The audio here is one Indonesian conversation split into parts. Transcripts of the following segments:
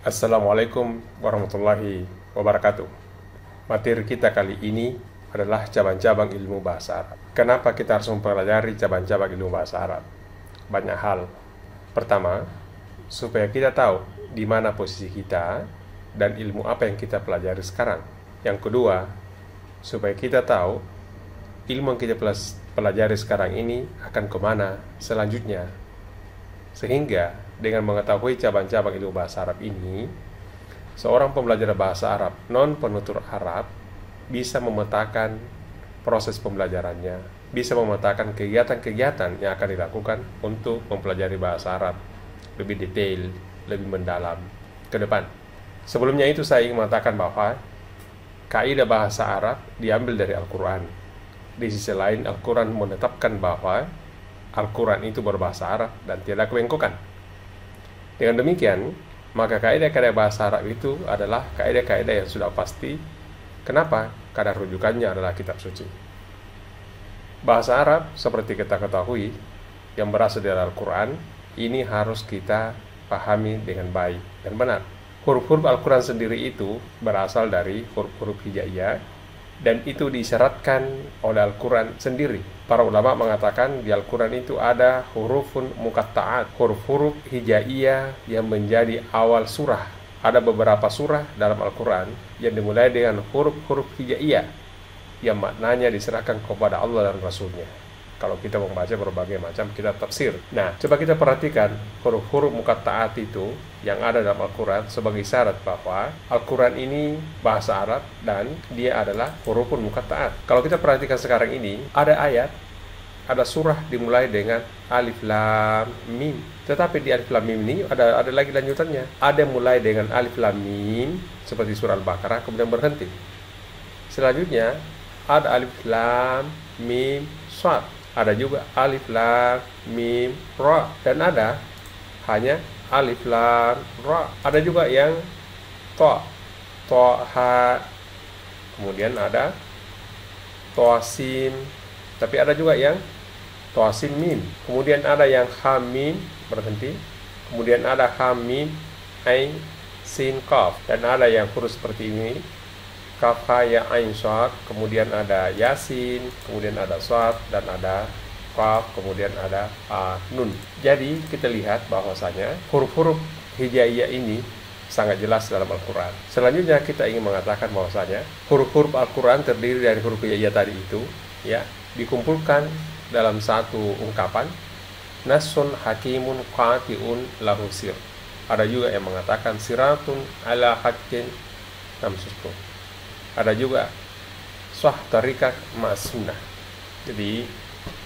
Assalamualaikum warahmatullahi wabarakatuh. Materi kita kali ini adalah cabang-cabang ilmu bahasa Arab. Kenapa kita harus mempelajari cabang-cabang ilmu bahasa Arab? Banyak hal. Pertama, supaya kita tahu di mana posisi kita dan ilmu apa yang kita pelajari sekarang. Yang kedua, supaya kita tahu ilmu yang kita pelajari sekarang ini akan kemana selanjutnya. Sehingga dengan mengetahui cabang-cabang ilmu bahasa Arab ini, seorang pembelajar bahasa Arab non-penutur Arab bisa memetakan proses pembelajarannya, bisa memetakan kegiatan-kegiatan yang akan dilakukan untuk mempelajari bahasa Arab lebih detail, lebih mendalam ke depan. Sebelumnya itu saya ingin mengatakan bahwa kaidah bahasa Arab diambil dari Al-Quran. Di sisi lain, Al-Quran menetapkan bahwa Al-Quran itu berbahasa Arab dan tiada kebengkokan. Dengan demikian, maka kaidah-kaidah bahasa Arab itu adalah kaidah-kaidah yang sudah pasti. Kenapa? Karena rujukannya adalah kitab suci. Bahasa Arab, seperti kita ketahui, yang berasal dari Al-Quran, ini harus kita pahami dengan baik dan benar. Huruf-huruf Al-Quran sendiri itu berasal dari huruf-huruf hijaiyah, dan itu disyaratkan oleh Al-Quran sendiri. Para ulama mengatakan di Al-Quran itu ada hurufun muqatta'at, huruf-huruf hijaiyah yang menjadi awal surah. Ada beberapa surah dalam Al-Quran yang dimulai dengan huruf-huruf hijaiyah yang maknanya diserahkan kepada Allah dan Rasulnya. Kalau kita membaca berbagai macam kitab tafsir. Nah, coba kita perhatikan huruf-huruf muqatta'at itu yang ada dalam Al-Quran sebagai syarat bahwa Al-Quran ini bahasa Arab dan dia adalah hurufun muqatta'at. Kalau kita perhatikan sekarang ini, ada ayat, ada surah dimulai dengan alif lam mim. Tetapi di alif lam mim ini ada lagi lanjutannya. Ada mulai dengan alif lam mim seperti surah Al-Baqarah kemudian berhenti. Selanjutnya ada alif lam mim shad. Ada juga alif lam mim ra, dan ada hanya alif lam ra. Ada juga yang ta, ha, kemudian ada ta sin, tapi ada juga yang ta sin mim. Kemudian ada yang ha mim berhenti. Kemudian ada ha mim ain sin qaf, dan ada yang huruf seperti ini kaf ha ya ain shad, kemudian ada yasin, kemudian ada shad, dan ada qaf, kemudian ada nun. Jadi kita lihat bahwasanya huruf-huruf hijaiyah ini sangat jelas dalam Al-Quran. Selanjutnya kita ingin mengatakan bahwasanya huruf-huruf Al-Quran terdiri dari huruf hijaiyah tadi itu, ya, dikumpulkan dalam satu ungkapan, nasun hakimun qati'un lahu sir. Ada juga yang mengatakan siratun ala haqqin namsustu. Ada juga swah tarikat ma'sunnah. Jadi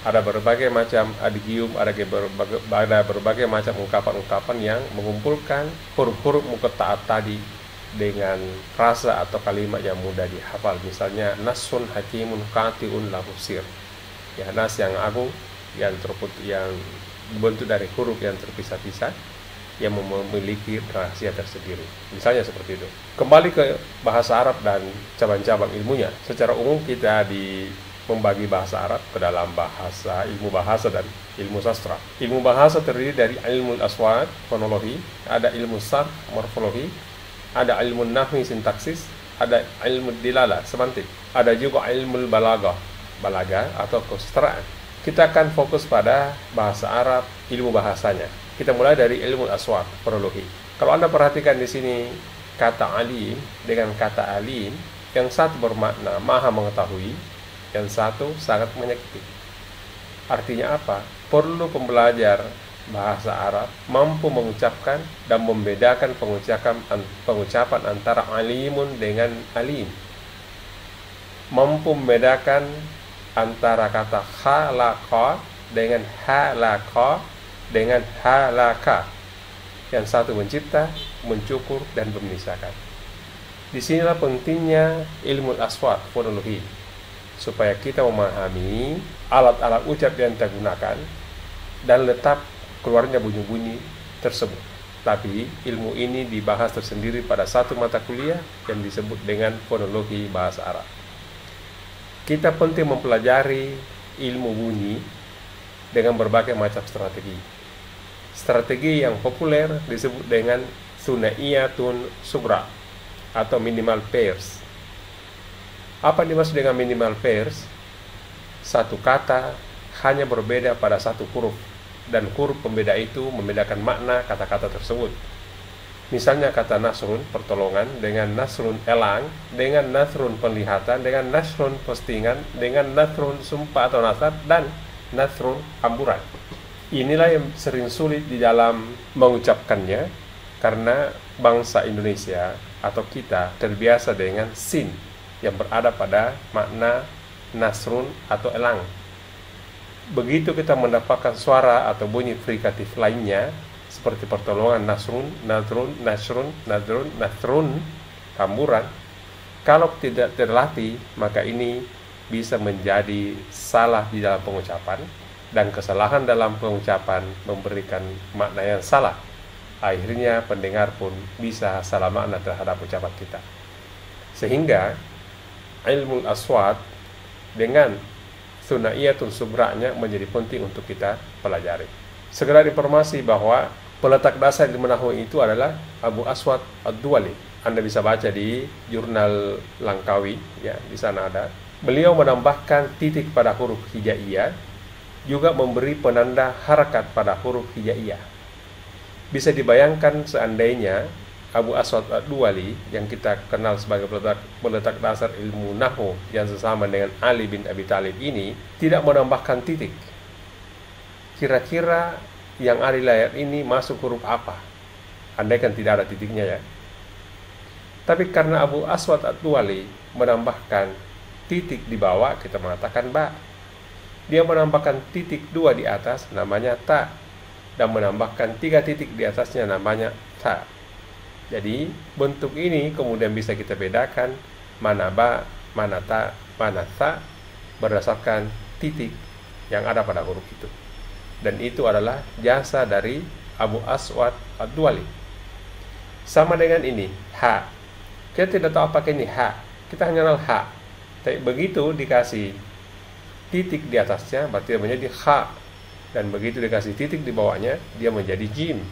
ada berbagai macam adgium, ada berbagai macam ungkapan-ungkapan yang mengumpulkan huruf-huruf muqatta'at tadi dengan frasa atau kalimat yang mudah dihafal. Misalnya nasun hakimun qati'un lahu sir. Ya, nas yang agung yang dibentuk dari huruf yang terpisah-pisah yang memiliki rahasia tersendiri. Misalnya seperti itu. Kembali ke bahasa Arab dan cabang-cabang ilmunya. Secara umum kita membagi bahasa Arab ke dalam bahasa, ilmu bahasa dan ilmu sastra. Ilmu bahasa terdiri dari ilmu aswad, fonologi, ada ilmu sarf, morfologi, ada ilmu nahwi, sintaksis, ada ilmu dilala, semantik, ada juga ilmu balaghah, atau kesusastraan. Kita akan fokus pada bahasa Arab, ilmu bahasanya. Kita mulai dari ilmu aswad, fonologi. Kalau Anda perhatikan di sini kata alim dengan kata alim, yang satu bermakna maha mengetahui, yang satu sangat menyakiti. Artinya apa? Perlu pembelajar bahasa Arab mampu mengucapkan dan membedakan pengucapan antara alimun dengan alim. Mampu membedakan antara kata khalaqa dengan halaqa dengan halaka. Yang satu mencipta, mencukur, dan memisahkan. Disinilah pentingnya ilmu aswad, fonologi, supaya kita memahami alat-alat ucap yang kita gunakan dan letak keluarnya bunyi-bunyi tersebut. Tapi ilmu ini dibahas tersendiri pada satu mata kuliah yang disebut dengan fonologi bahasa Arab. Kita penting mempelajari ilmu bunyi dengan berbagai macam strategi. Strategi yang populer disebut dengan Thunaiyatun sugra atau minimal pairs. Apa dimaksud dengan minimal pairs? Satu kata hanya berbeda pada satu huruf, dan huruf pembeda itu membedakan makna kata-kata tersebut. Misalnya kata nasrun, pertolongan, dengan nasrun elang, dengan nasrun penglihatan, dengan nasrun postingan, dengan nasrun sumpah atau nasar, dan nasrun amburan. Inilah yang sering sulit di dalam mengucapkannya, karena bangsa Indonesia atau kita terbiasa dengan sin yang berada pada makna nasrun atau elang. Begitu kita mendapatkan suara atau bunyi frikatif lainnya seperti pertolongan, nasrun, nadrun, nasrun, nadrun, nasrun, hamburan, kalau tidak terlatih, maka ini bisa menjadi salah di dalam pengucapan, dan kesalahan dalam pengucapan memberikan makna yang salah. Akhirnya pendengar pun bisa salah makna terhadap ucapan kita. Sehingga ilmu aswat dengan thunaiyatun sugra'nya menjadi penting untuk kita pelajari. Segera informasi bahwa peletak dasar ilmu nahwu itu adalah Abu Aswad Ad-Duwali. Anda bisa baca di jurnal Langkawi, ya, di sana ada. Beliau menambahkan titik pada huruf hijaiyah, juga memberi penanda harakat pada huruf hijaiyah. Bisa dibayangkan seandainya Abu Aswad Ad-Duwali yang kita kenal sebagai peletak dasar ilmu nahwu yang sesama dengan Ali bin Abi Thalib ini tidak menambahkan titik. Kira-kira yang ada di layar ini masuk huruf apa? Andai kan tidak ada titiknya, ya. Tapi karena Abu Aswad Ad-Duwali menambahkan titik di bawah, kita mengatakan ba. Dia menambahkan titik 2 di atas, namanya ta, dan menambahkan 3 titik di atasnya, namanya ta. Jadi bentuk ini kemudian bisa kita bedakan mana ba, mana ta, mana ta berdasarkan titik yang ada pada huruf itu. Dan itu adalah jasa dari Abu Aswad Ad-Duwali. Sama dengan ini, ha. Kita tidak tahu apakah ini ha, kita hanya kenal ha. Tapi begitu dikasih titik di atasnya, berarti menjadi ha. Dan begitu dikasih titik di bawahnya, dia menjadi jim.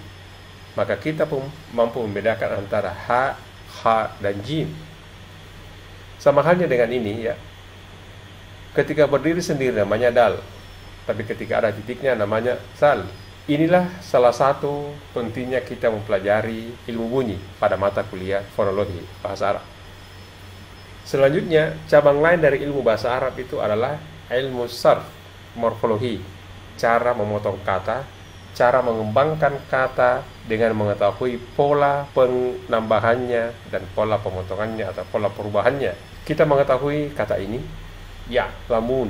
Maka kita pun mampu membedakan antara ha, dan jim. Sama halnya dengan ini, ya. Ketika berdiri sendiri namanya dal, tapi ketika ada titiknya namanya sal. Inilah salah satu pentingnya kita mempelajari ilmu bunyi pada mata kuliah fonologi bahasa Arab. Selanjutnya, cabang lain dari ilmu bahasa Arab itu adalah ilmu sarf, morfologi, cara memotong kata, cara mengembangkan kata dengan mengetahui pola penambahannya dan pola pemotongannya atau pola perubahannya. Kita mengetahui kata ini, ya, lamun,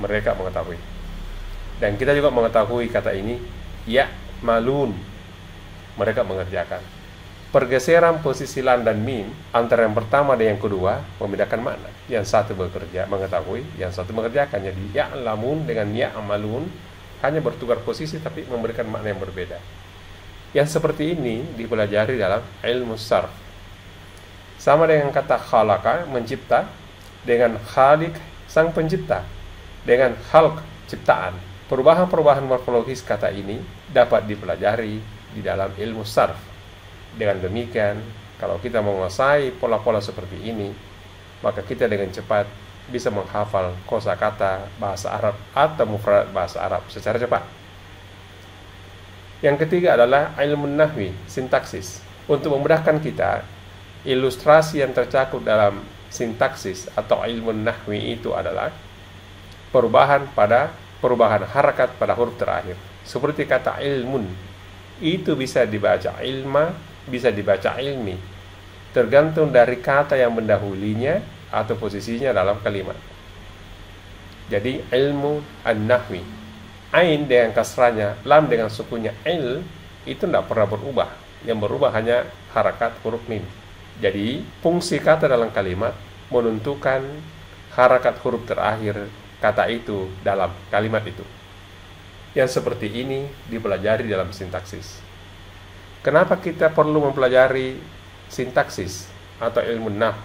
mereka mengetahui. Dan kita juga mengetahui kata ini, ya, malun, mereka mengerjakan. Pergeseran posisi lam dan mim antara yang pertama dan yang kedua membedakan makna. Yang satu bekerja, mengetahui, yang satu mengerjakan. Jadi ya lamun dengan ya amalun hanya bertukar posisi tapi memberikan makna yang berbeda. Yang seperti ini dipelajari dalam ilmu sarf. Sama dengan kata khalaqa, mencipta, dengan khaliq, sang pencipta, dengan khalq, ciptaan. Perubahan-perubahan morfologis kata ini dapat dipelajari di dalam ilmu sarf. Dengan demikian, kalau kita menguasai pola-pola seperti ini, maka kita dengan cepat bisa menghafal kosakata bahasa Arab atau mufradat bahasa Arab secara cepat. Yang ketiga adalah ilmu nahwi, sintaksis. Untuk memudahkan kita, ilustrasi yang tercakup dalam sintaksis atau ilmu nahwi itu adalah perubahan harakat pada huruf terakhir. Seperti kata ilmun, itu bisa dibaca ilma, bisa dibaca ilmi, tergantung dari kata yang mendahulinya atau posisinya dalam kalimat. Jadi ilmu an-nahwi, ain dengan kasranya, lam dengan sukunnya il, itu tidak pernah berubah. Yang berubah hanya harakat huruf mim. Jadi fungsi kata dalam kalimat menentukan harakat huruf terakhir kata itu dalam kalimat itu. Yang seperti ini dipelajari dalam sintaksis. Kenapa kita perlu mempelajari sintaksis atau ilmu nahwu?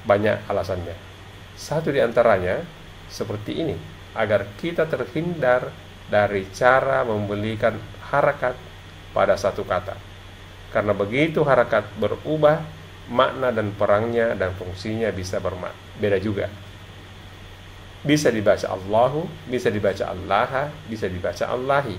Banyak alasannya. Satu di antaranya seperti ini, agar kita terhindar dari cara memberikan harakat pada satu kata. Karena begitu harakat berubah, makna dan perangnya dan fungsinya bisa beda juga. Bisa dibaca Allahu, bisa dibaca Allah, bisa dibaca Allahi.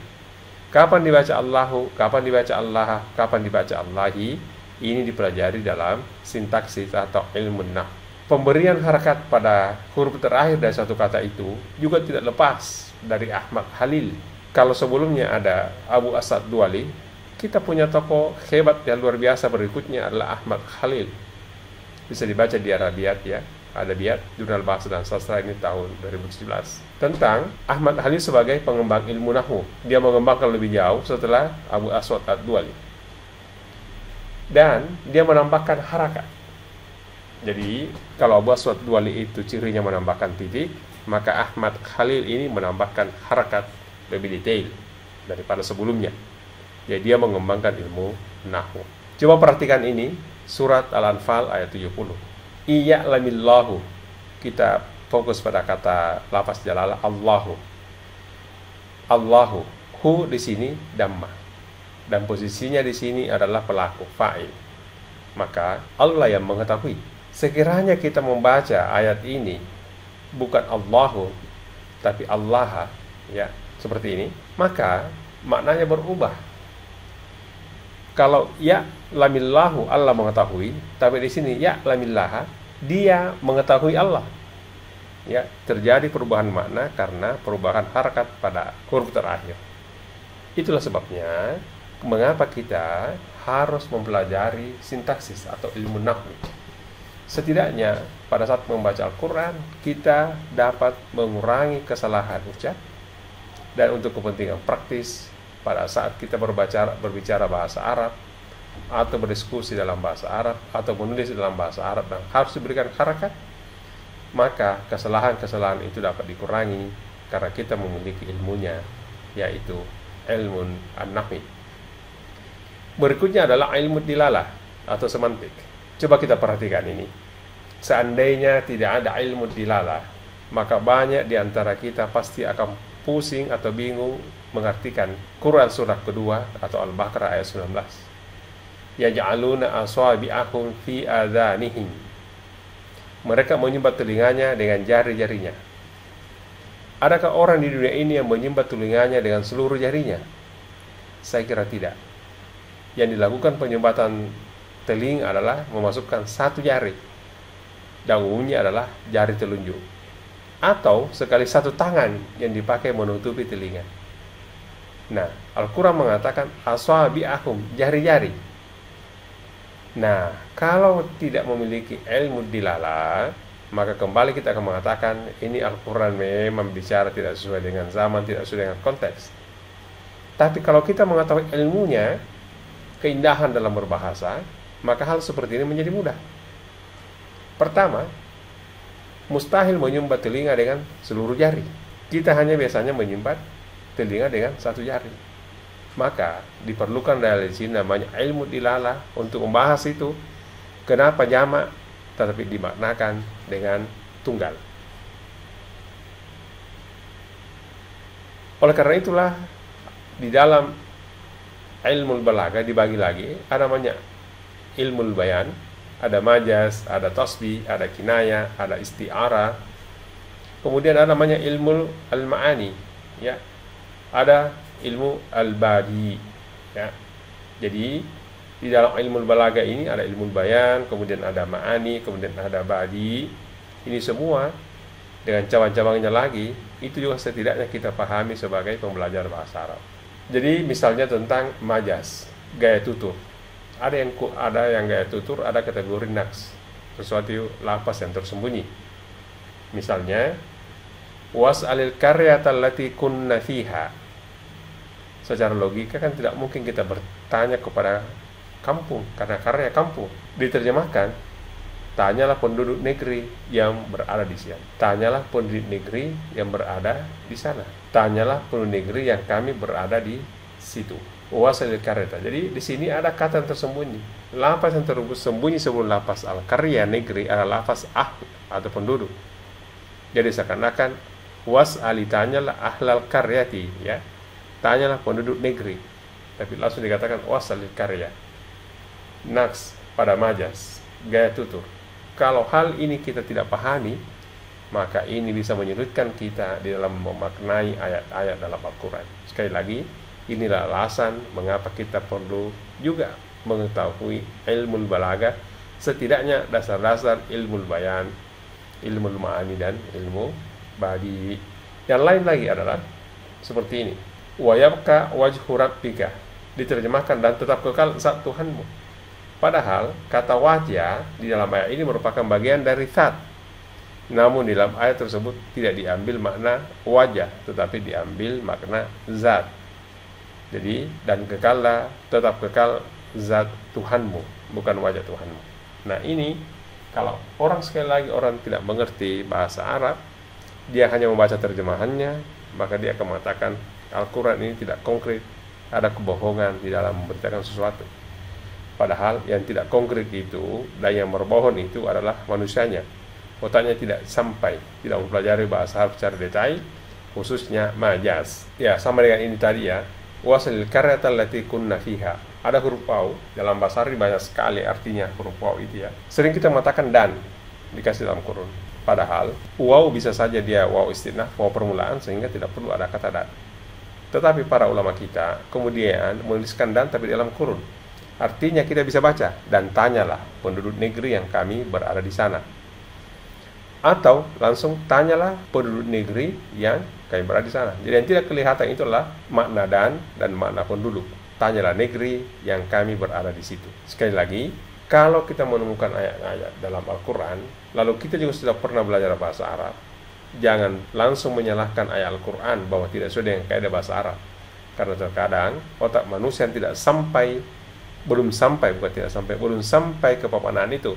Kapan dibaca Allahu, kapan dibaca Allah, kapan dibaca Allahi, ini dipelajari dalam sintaksis atau ilmu nahwu. Pemberian harakat pada huruf terakhir dari satu kata itu juga tidak lepas dari Ahmad Khalil. Kalau sebelumnya ada Abu Asad Duali, kita punya tokoh hebat yang luar biasa berikutnya adalah Ahmad Khalil. Bisa dibaca di Arabiyat ya, Adabiyat, Jurnal Bahasa dan Sastra ini tahun 2017. Tentang Ahmad Khalil sebagai pengembang ilmu nahwu. Dia mengembangkan lebih jauh setelah Abu Aswad Ad-Duali. Dan dia menambahkan harakat. Jadi, kalau Abu Aswad Ad-Duali itu cirinya menambahkan titik, maka Ahmad Khalil ini menambahkan harakat lebih detail daripada sebelumnya. Jadi dia mengembangkan ilmu nahwu. Coba perhatikan ini, surat Al-Anfal ayat 70. Iya'lamillahu. Kita fokus pada kata lafaz jalalah Allahu. Allahu. Hu di sini dhammah. Dan posisinya di sini adalah pelaku, fa'il. Maka Allah yang mengetahui. Sekiranya kita membaca ayat ini bukan Allahu tapi Allah, ya, seperti ini, maka maknanya berubah. Kalau ya lamillahu, Allah mengetahui, tapi di sini ya lamillaha, dia mengetahui Allah. Ya, terjadi perubahan makna karena perubahan harakat pada huruf terakhir. Itulah sebabnya mengapa kita harus mempelajari sintaksis atau ilmu nahwu. Setidaknya pada saat membaca Al-Quran kita dapat mengurangi kesalahan ucap, dan untuk kepentingan praktis pada saat kita berbicara bahasa Arab atau berdiskusi dalam bahasa Arab atau menulis dalam bahasa Arab dan harus diberikan harakat, maka kesalahan-kesalahan itu dapat dikurangi karena kita memiliki ilmunya, yaitu ilmu an-nahwi. Berikutnya adalah ilmu dilalah atau semantik. Coba kita perhatikan ini. Seandainya tidak ada ilmu dilalah, maka banyak di antara kita pasti akan pusing atau bingung mengartikan Quran surah kedua atau Al-Baqarah ayat 19. Yaj'aluna asabi'ahum fi adhanihim. Mereka menyumbat telinganya dengan jari-jarinya. Adakah orang di dunia ini yang menyumbat telinganya dengan seluruh jarinya? Saya kira tidak. Yang dilakukan penyumbatan telinga adalah memasukkan satu jari, dan umumnya adalah jari telunjuk, atau sekali satu tangan yang dipakai menutupi telinga. Nah, Al-Quran mengatakan asabi'ahum, jari-jari. Nah, kalau tidak memiliki ilmu dilalah, maka kembali kita akan mengatakan ini Al-Quran memang bicara tidak sesuai dengan zaman, tidak sesuai dengan konteks. Tapi kalau kita mengetahui ilmunya, keindahan dalam berbahasa, maka hal seperti ini menjadi mudah. Pertama, mustahil menyumbat telinga dengan seluruh jari. Kita hanya biasanya menyumbat telinga dengan satu jari. Maka diperlukan dari sini namanya ilmu dilalah untuk membahas itu. Kenapa jamak tetapi dimaknakan dengan tunggal. Oleh karena itulah di dalam ilmu balaghah dibagi lagi, ada namanya ilmu bayan, ada majaz, ada tasbih, ada kinayah, ada isti'arah. Kemudian ada namanya ilmu al-ma'ani, ya. Ada ilmu al-badi, ya. Jadi di dalam ilmu balaghah ini ada ilmu bayan, kemudian ada ma'ani, kemudian ada badi. Ini semua dengan cabang-cabangnya lagi, itu juga setidaknya kita pahami sebagai pembelajar bahasa Arab. Jadi misalnya tentang majaz, gaya tutur. Ada yang gaya tutur, ada kategori naqs, sesuatu lafaz yang tersembunyi. Misalnya was'alil qaryata allati kunna fiha. Secara logika kan tidak mungkin kita bertanya kepada kampung, karena karya kampung. Diterjemahkan, tanyalah penduduk negeri yang berada di sana. Tanyalah penduduk negeri yang berada di sana. Tanyalah penduduk negeri yang kami berada di situ. Wasalil qaryata. Jadi di sini ada kata yang tersembunyi. Lafaz yang tersembunyi sebelum lafaz al-qarya negeri adalah lafaz atau penduduk. Jadi seakan-akan was'ali, tanyalah ahlal qaryati, ya. Tanyalah penduduk negeri. Tapi langsung dikatakan wasalil qarya. naks pada majas, gaya tutur. Kalau hal ini kita tidak pahami, maka ini bisa menyulitkan kita di dalam memaknai ayat-ayat dalam Al-Quran. Sekali lagi, inilah alasan mengapa kita perlu juga mengetahui ilmu balaghah, setidaknya dasar-dasar ilmu bayan, ilmu ma'ani, dan ilmu badi. Yang lain lagi adalah seperti ini. Wa yabqa wajhu rabbika, diterjemahkan dan tetap kekal zat Tuhanmu. Padahal kata wajah di dalam ayat ini merupakan bagian dari zat. Namun di dalam ayat tersebut tidak diambil makna wajah, tetapi diambil makna zat. Jadi, dan kekallah, tetap kekal zat Tuhanmu, bukan wajah Tuhanmu. Nah ini, kalau orang, sekali lagi, orang tidak mengerti bahasa Arab, dia hanya membaca terjemahannya, maka dia akan mengatakan Al-Quran ini tidak konkret, ada kebohongan di dalam memberitakan sesuatu. Padahal yang tidak konkret itu dan yang berbohong itu adalah manusianya. Otaknya tidak sampai, tidak mempelajari bahasa Arab secara detail, khususnya majaz. Ya, sama dengan ini tadi ya. Wasil qaryata allati kunna fiha. Ada huruf waw dalam bahasa Arab banyak sekali artinya huruf waw itu ya. Sering kita mengatakan dan dikasih dalam kurun. Padahal waw bisa saja dia waw istinaf, waw permulaan, sehingga tidak perlu ada kata dan. Tetapi para ulama kita kemudian menuliskan dan tapi dalam kurun. Artinya kita bisa baca, dan tanyalah penduduk negeri yang kami berada di sana. Atau langsung tanyalah penduduk negeri yang kami berada di sana. Jadi yang tidak kelihatan itulah makna dan makna penduduk. Tanyalah negeri yang kami berada di situ. Sekali lagi, kalau kita menemukan ayat-ayat dalam Al-Quran, lalu kita juga sudah pernah belajar bahasa Arab, jangan langsung menyalahkan ayat Al-Quran bahwa tidak sesuai dengan kaidah bahasa Arab. Karena terkadang otak manusia yang belum sampai ke papanan itu,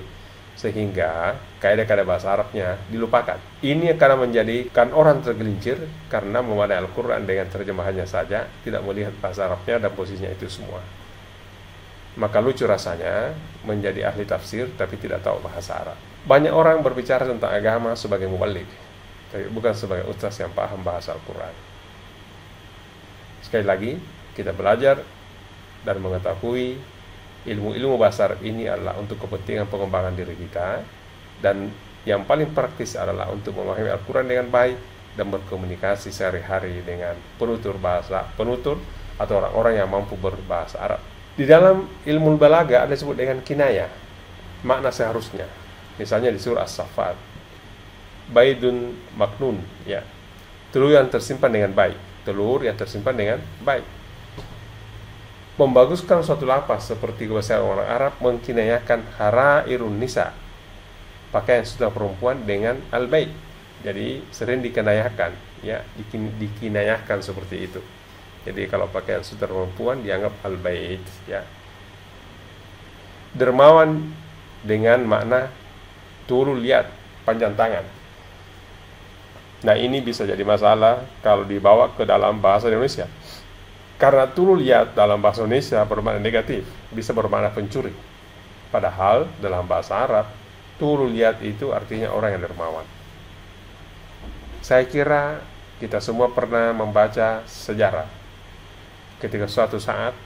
sehingga kaidah-kaidah bahasa Arabnya dilupakan. Ini akan menjadikan orang tergelincir karena memadai Al-Quran dengan terjemahannya saja, tidak melihat bahasa Arabnya dan posisinya itu semua. Maka lucu rasanya menjadi ahli tafsir tapi tidak tahu bahasa Arab. Banyak orang berbicara tentang agama sebagai muballigh, tapi bukan sebagai ustaz yang paham bahasa Al-Quran. Sekali lagi, kita belajar dan mengetahui ilmu-ilmu bahasa Arab ini adalah untuk kepentingan pengembangan diri kita, dan yang paling praktis adalah untuk memahami Al-Quran dengan baik dan berkomunikasi sehari-hari dengan penutur atau orang-orang yang mampu berbahasa Arab. Di dalam ilmu balaghah ada disebut dengan kinayah, makna seharusnya. Misalnya di surah As-Saffat, baidun maknun, ya, telur yang tersimpan dengan baik, Membaguskan suatu lapas seperti bahasa orang Arab mengkinayakan harairun nisa, pakaian sutra perempuan, dengan al-bait. Jadi sering dikinayakan, ya, dikinayakan seperti itu. Jadi kalau pakaian sutra perempuan dianggap al-bait, ya. Dermawan dengan makna tulul yad, panjang tangan. Nah ini bisa jadi masalah kalau dibawa ke dalam bahasa Indonesia. Karena tulul yad dalam bahasa Indonesia bermakna negatif, bisa bermakna pencuri. Padahal dalam bahasa Arab, tulul yad itu artinya orang yang dermawan. Saya kira kita semua pernah membaca sejarah. Ketika suatu saat,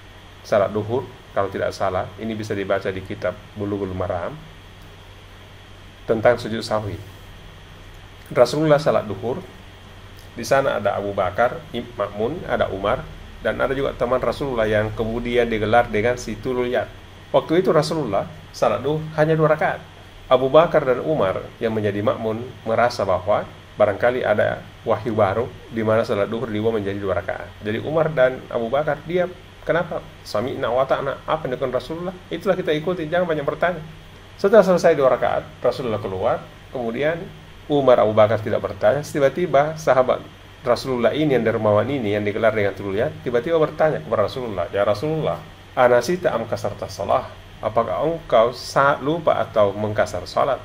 salat duhur, kalau tidak salah, ini bisa dibaca di kitab Bulughul Maram, tentang sujud sahwi. Rasulullah salat duhur, di sana ada Abu Bakar, Ma'mun, ada Umar, dan ada juga teman Rasulullah yang kemudian digelar dengan si tulul yad. Waktu itu Rasulullah salat duhur hanya 2 rakaat. Abu Bakar dan Umar yang menjadi makmun merasa bahwa barangkali ada wahyu baru di mana salat duhur diubah menjadi 2 rakaat. Jadi Umar dan Abu Bakar, dia kenapa? Sami'na wa ta'na, apa yang dilakukan Rasulullah? Itulah kita ikuti, jangan banyak bertanya. Setelah selesai 2 rakaat, Rasulullah keluar, kemudian Umar, Abu Bakar tidak bertanya. Tiba-tiba sahabat Rasulullah ini yang dermawan ini yang digelar dengan tulul yad tiba-tiba bertanya kepada Rasulullah, "Ya Rasulullah, anasita am kasarta salah?" Apakah engkau lupa atau mengkasar salat?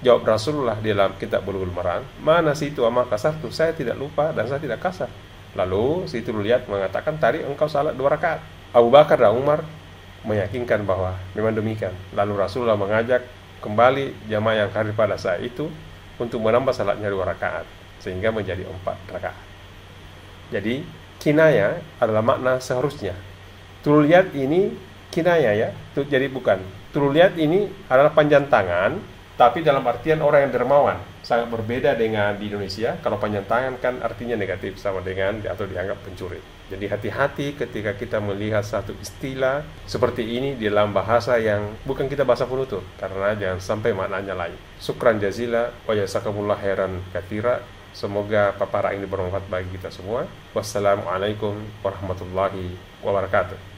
Jawab Rasulullah di dalam kitab Bulughul Maram, "Mana situ ama kasartu?" Saya tidak lupa dan saya tidak kasar. Lalu si tulul yad mengatakan, "Tadi engkau salat 2 rakaat." Abu Bakar dan Umar meyakinkan bahwa memang demikian. Lalu Rasulullah mengajak kembali jamaah yang hadir pada saat itu untuk menambah salatnya 2 rakaat sehingga menjadi 4 rakaat. Jadi kinaya adalah makna seharusnya. Tulul yad ini kinaya ya. Jadi bukan. Tuh lihat ini adalah panjang tangan, tapi dalam artian orang yang dermawan. Sangat berbeda dengan di Indonesia. Kalau panjang tangan kan artinya negatif, sama dengan atau dianggap pencuri. Jadi hati-hati ketika kita melihat satu istilah seperti ini di dalam bahasa yang bukan kita bahasa penutur, karena jangan sampai maknanya lain. Syukran jazila wa jazakumullah khairan katsira. Semoga paparan ini bermanfaat bagi kita semua. Wassalamualaikum warahmatullahi wabarakatuh.